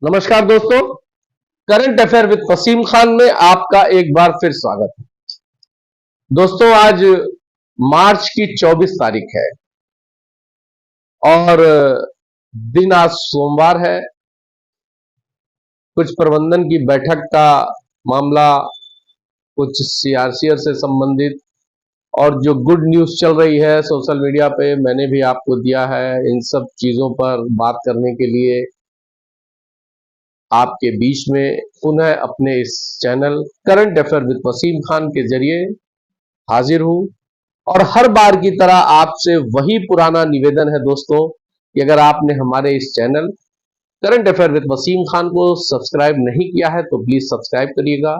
नमस्कार दोस्तों, current affair with Wasim Khan में आपका एक बार फिर स्वागत है। दोस्तों, आज मार्च की 24 तारीख है और दिन आज सोमवार है। कुछ प्रबंधन की बैठक का मामला, कुछ सीआरसीआर से संबंधित और जो गुड न्यूज चल रही है सोशल मीडिया पे, मैंने भी आपको दिया है। इन सब चीजों पर बात करने के लिए आपके बीच में पुनः अपने इस channel current affair with Wasim Khan के जरिए हाजिर हूं और हर बार की तरह आपसे वही पुराना निवेदन है दोस्तों कि अगर आपने हमारे इस channel current affair with Wasim Khan को सब्सक्राइब नहीं किया है तो प्लीज सब्सक्राइब करिएगा।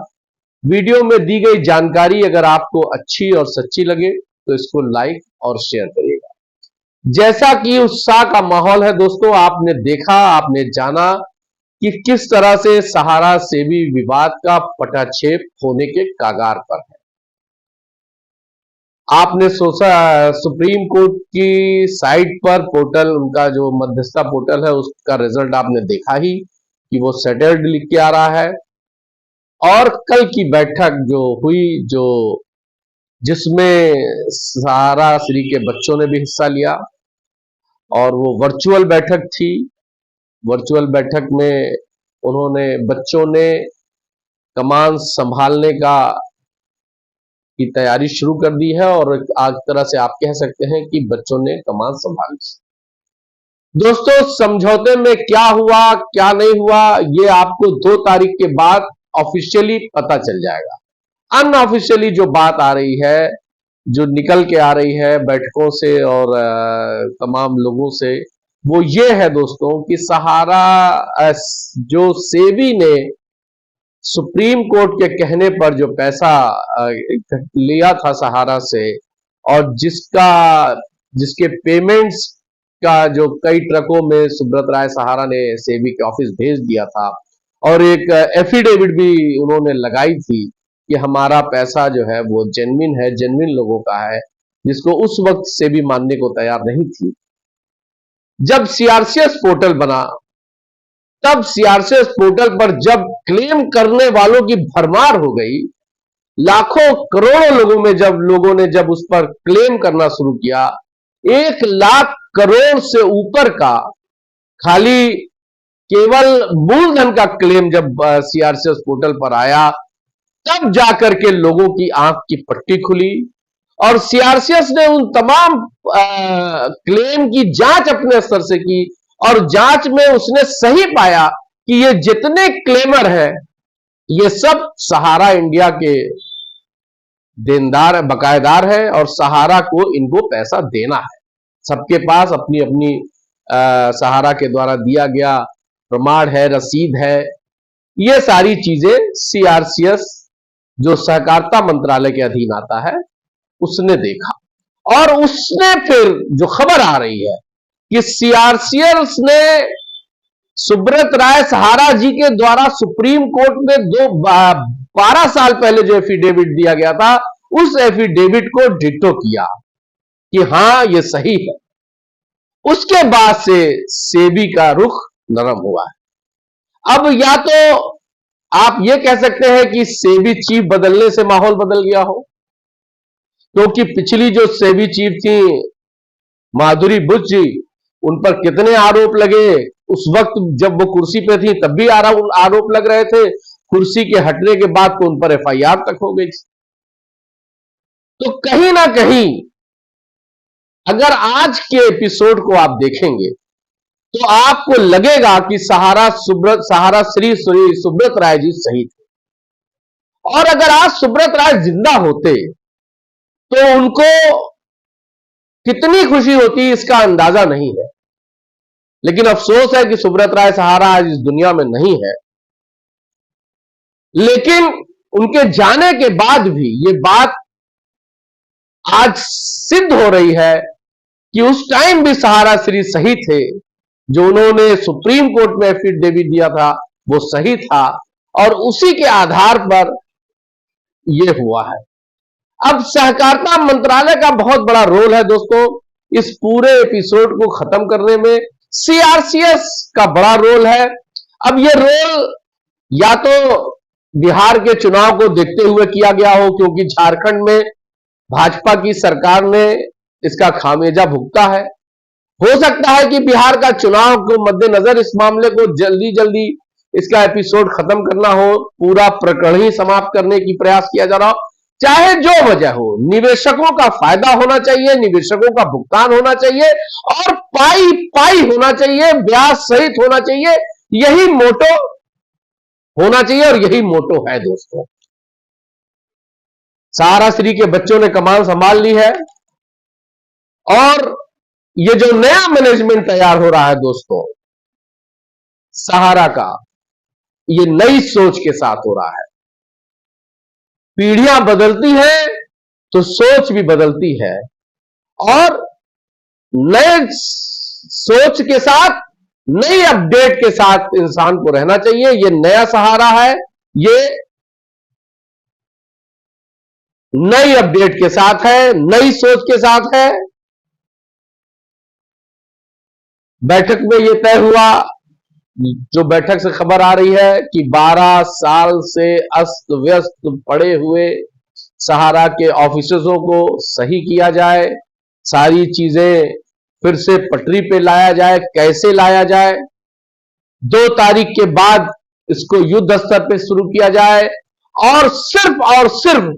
वीडियो में दी गई जानकारी अगर आपको अच्छी और सच्ची लगे तो इसको लाइक और शेयर करिएगा। जैसा कि उत्साह का माहौल है दोस्तों, आपने देखा, आपने जाना कि किस तरह से सहारा सेबी विवाद का पटाक्षेप होने के कगार पर है। आपने सुप्रीम कोर्ट की साइट पर पोर्टल, उनका जो मध्यस्थता पोर्टल है, उसका रिजल्ट आपने देखा ही कि वो सेटल्ड लिख के आ रहा है। और कल की बैठक जो हुई, जिसमें सहारा श्री के बच्चों ने भी हिस्सा लिया और वो वर्चुअल बैठक थी। वर्चुअल बैठक में बच्चों ने कमान संभालने की तैयारी शुरू कर दी है और आज तरह से आप कह सकते हैं कि बच्चों ने कमान संभाल ली। दोस्तों, समझौते में क्या हुआ क्या नहीं हुआ, ये आपको 2 तारीख के बाद ऑफिशियली पता चल जाएगा। अनऑफिशियली जो बात आ रही है, जो निकल के आ रही है बैठकों से और तमाम लोगों से, वो ये है दोस्तों कि सहारा जो सेबी ने सुप्रीम कोर्ट के कहने पर जो पैसा लिया था सहारा से और जिसके पेमेंट्स का जो कई ट्रकों में सुब्रत राय सहारा ने सेबी के ऑफिस भेज दिया था और एक एफिडेविट भी उन्होंने लगाई थी कि हमारा पैसा जो है वो जेन्युइन है, जेन्युइन लोगों का है, जिसको उस वक्त सेबी मानने को तैयार नहीं थी। जब सीआरसीएस पोर्टल बना, तब सीआरसीएस पोर्टल पर जब क्लेम करने वालों की भरमार हो गई, लाखों करोड़ों लोगों ने जब उस पर क्लेम करना शुरू किया, 1 लाख करोड़ से ऊपर का खाली केवल मूलधन का क्लेम जब सीआरसीएस पोर्टल पर आया, तब जाकर के लोगों की आंख की पट्टी खुली और सीआरसीएस ने उन तमाम क्लेम की जांच अपने स्तर से की और जांच में उसने सही पाया कि ये जितने क्लेमर हैं, ये सब सहारा इंडिया के देनदार, बकायेदार हैं और सहारा को इनको पैसा देना है। सबके पास अपनी अपनी सहारा के द्वारा दिया गया प्रमाण है, रसीद है। ये सारी चीजें सीआरसीएस, जो सहकारिता मंत्रालय के अधीन आता है, उसने देखा और उसने फिर जो खबर आ रही है कि सीआरसीएस ने सुब्रत राय सहारा जी के द्वारा सुप्रीम कोर्ट में 12 साल पहले जो एफिडेविट दिया गया था, उस एफिडेविट को डिटो किया कि हां ये सही है। उसके बाद से सेबी का रुख नरम हुआ है। अब या तो आप ये कह सकते हैं कि सेबी चीफ बदलने से माहौल बदल गया हो, क्योंकि पिछली जो सेबी चीफ थी माधुरी बुच जी, उन पर कितने आरोप लगे। उस वक्त जब वो कुर्सी पे थी तब भी आरोप लग रहे थे, कुर्सी के हटने के बाद तो उन पर एफआईआर तक हो गई। तो कहीं ना कहीं अगर आज के एपिसोड को आप देखेंगे तो आपको लगेगा कि सहारा श्री सुब्रत राय जी सही थे। और अगर आज सुब्रत राय जिंदा होते तो उनको कितनी खुशी होती, इसका अंदाजा नहीं है। लेकिन अफसोस है कि सुब्रत राय सहारा आज इस दुनिया में नहीं है। लेकिन उनके जाने के बाद भी ये बात आज सिद्ध हो रही है कि उस टाइम भी सहारा श्री सही थे। जो उन्होंने सुप्रीम कोर्ट में एफिडेविट दिया था वो सही था और उसी के आधार पर यह हुआ है। अब सहकारिता मंत्रालय का बहुत बड़ा रोल है दोस्तों इस पूरे एपिसोड को खत्म करने में। सीआरसीएस का बड़ा रोल है। अब ये रोल या तो बिहार के चुनाव को देखते हुए किया गया हो, क्योंकि झारखंड में भाजपा की सरकार ने इसका खामियाजा भुगता है। हो सकता है कि बिहार का चुनाव को मद्देनजर इस मामले को जल्दी जल्दी इसका एपिसोड खत्म करना हो, पूरा प्रकरण ही समाप्त करने की प्रयास किया जा रहा हो। चाहे जो वजह हो, निवेशकों का फायदा होना चाहिए, निवेशकों का भुगतान होना चाहिए और पाई पाई होना चाहिए, ब्याज सहित होना चाहिए। यही मोटो होना चाहिए और यही मोटो है दोस्तों। सहारा श्री के बच्चों ने कमान संभाल ली है और ये जो नया मैनेजमेंट तैयार हो रहा है दोस्तों सहारा का, ये नई सोच के साथ हो रहा है। पीढ़ियां बदलती हैं तो सोच भी बदलती है और नए सोच के साथ, नई अपडेट के साथ इंसान को रहना चाहिए। ये नया सहारा है, ये नई अपडेट के साथ है, नई सोच के साथ है। बैठक में यह तय हुआ, जो बैठक से खबर आ रही है कि 12 साल से अस्त व्यस्त पड़े हुए सहारा के ऑफिसों को सही किया जाए, सारी चीजें फिर से पटरी पे लाया जाए। कैसे लाया जाए? 2 तारीख के बाद इसको युद्ध स्तर पे शुरू किया जाए और सिर्फ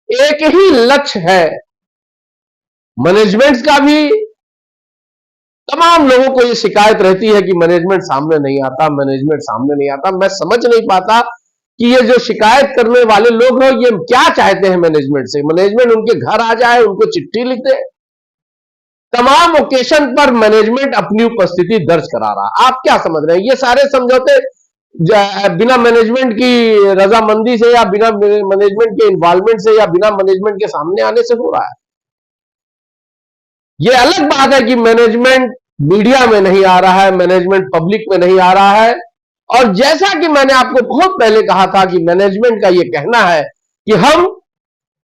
एक ही लक्ष्य है मैनेजमेंट का भी। तमाम लोगों को यह शिकायत रहती है कि मैनेजमेंट सामने नहीं आता, मैनेजमेंट सामने नहीं आता। मैं समझ नहीं पाता कि ये जो शिकायत करने वाले लोग हैं ये क्या चाहते हैं मैनेजमेंट से। मैनेजमेंट उनके घर आ जाए, उनको चिट्ठी लिख दे। तमाम ओकेशन पर मैनेजमेंट अपनी उपस्थिति दर्ज करा रहा। आप क्या समझ रहे हैं? ये सारे समझौते बिना मैनेजमेंट की रजामंदी से या बिना मैनेजमेंट के इन्वॉल्वमेंट से या बिना मैनेजमेंट के सामने आने से हो रहा है। यह अलग बात है कि मैनेजमेंट मीडिया में नहीं आ रहा है, मैनेजमेंट पब्लिक में नहीं आ रहा है। और जैसा कि मैंने आपको बहुत पहले कहा था कि मैनेजमेंट का यह कहना है कि हम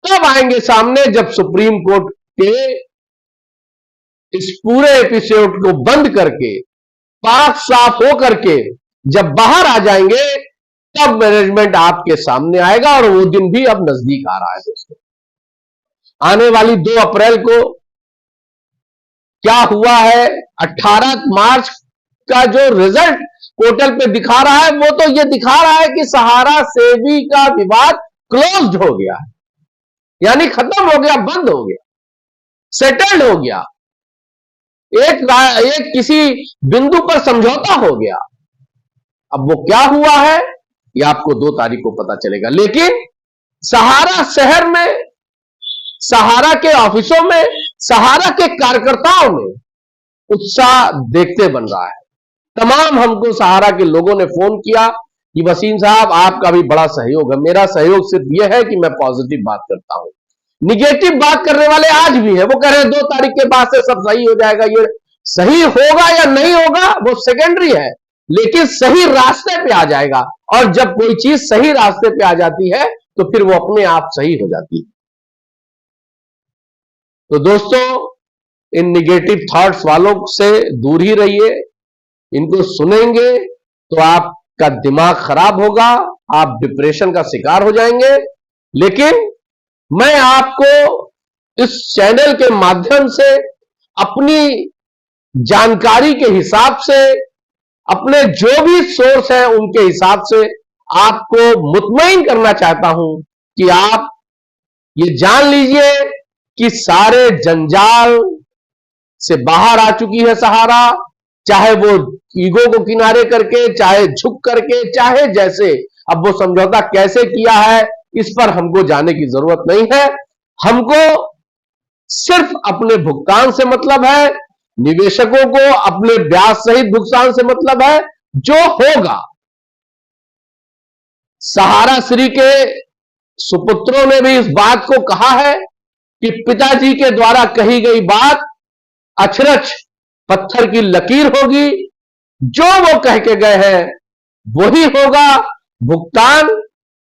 तब आएंगे सामने जब सुप्रीम कोर्ट के इस पूरे एपिसोड को बंद करके, पाक साफ हो करके जब बाहर आ जाएंगे तब मैनेजमेंट आपके सामने आएगा। और वो दिन भी अब नजदीक आ रहा है दोस्तों। आने वाली 2 अप्रैल को क्या हुआ है, 18 मार्च का जो रिजल्ट पोर्टल पे दिखा रहा है वो तो ये दिखा रहा है कि सहारा सेबी का विवाद क्लोज्ड हो गया है, यानी खत्म हो गया, बंद हो गया, सेटल्ड हो गया, एक किसी बिंदु पर समझौता हो गया। अब वो क्या हुआ है ये आपको 2 तारीख को पता चलेगा। लेकिन सहारा शहर में, सहारा के ऑफिसों में, सहारा के कार्यकर्ताओं में उत्साह देखते बन रहा है। तमाम हमको सहारा के लोगों ने फोन किया कि वसीम साहब आपका भी बड़ा सहयोग है। मेरा सहयोग सिर्फ यह है कि मैं पॉजिटिव बात करता हूं। निगेटिव बात करने वाले आज भी है, वो कह रहे हैं 2 तारीख के बाद से सब सही हो जाएगा। ये सही होगा या नहीं होगा वो सेकेंडरी है, लेकिन सही रास्ते पे आ जाएगा। और जब कोई चीज सही रास्ते पे आ जाती है तो फिर वो अपने आप सही हो जाती है। तो दोस्तों इन निगेटिव थॉट्स वालों से दूर ही रहिए। इनको सुनेंगे तो आपका दिमाग खराब होगा, आप डिप्रेशन का शिकार हो जाएंगे। लेकिन मैं आपको इस चैनल के माध्यम से अपनी जानकारी के हिसाब से, अपने जो भी सोर्स है उनके हिसाब से आपको मुतमईन करना चाहता हूं कि आप ये जान लीजिए कि सारे जंजाल से बाहर आ चुकी है सहारा। चाहे वो ईगो को किनारे करके, चाहे झुक करके, चाहे जैसे, अब वो समझौता कैसे किया है इस पर हमको जाने की जरूरत नहीं है। हमको सिर्फ अपने भुगतान से मतलब है, निवेशकों को अपने ब्याज सहित भुगतान से मतलब है। जो होगा, सहारा श्री के सुपुत्रों ने भी इस बात को कहा है कि पिताजी के द्वारा कही गई बात अक्षरश पत्थर की लकीर होगी। जो वो कह के गए हैं वही होगा। भुगतान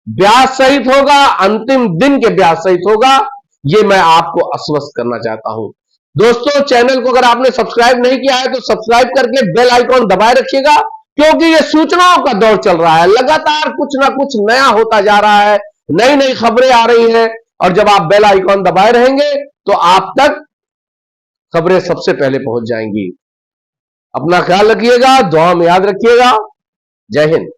ब्याज सहित होगा, अंतिम दिन के ब्याज सहित होगा। ये मैं आपको आश्वस्त करना चाहता हूं। दोस्तों चैनल को अगर आपने सब्सक्राइब नहीं किया है तो सब्सक्राइब करके बेल आइकॉन दबाए रखिएगा क्योंकि ये सूचनाओं का दौर चल रहा है, लगातार कुछ ना कुछ नया होता जा रहा है, नई नई खबरें आ रही हैं, और जब आप बेल आइकॉन दबाए रहेंगे तो आप तक खबरें सबसे पहले पहुंच जाएंगी। अपना ख्याल रखिएगा, दुआ में याद रखिएगा। जय हिंद।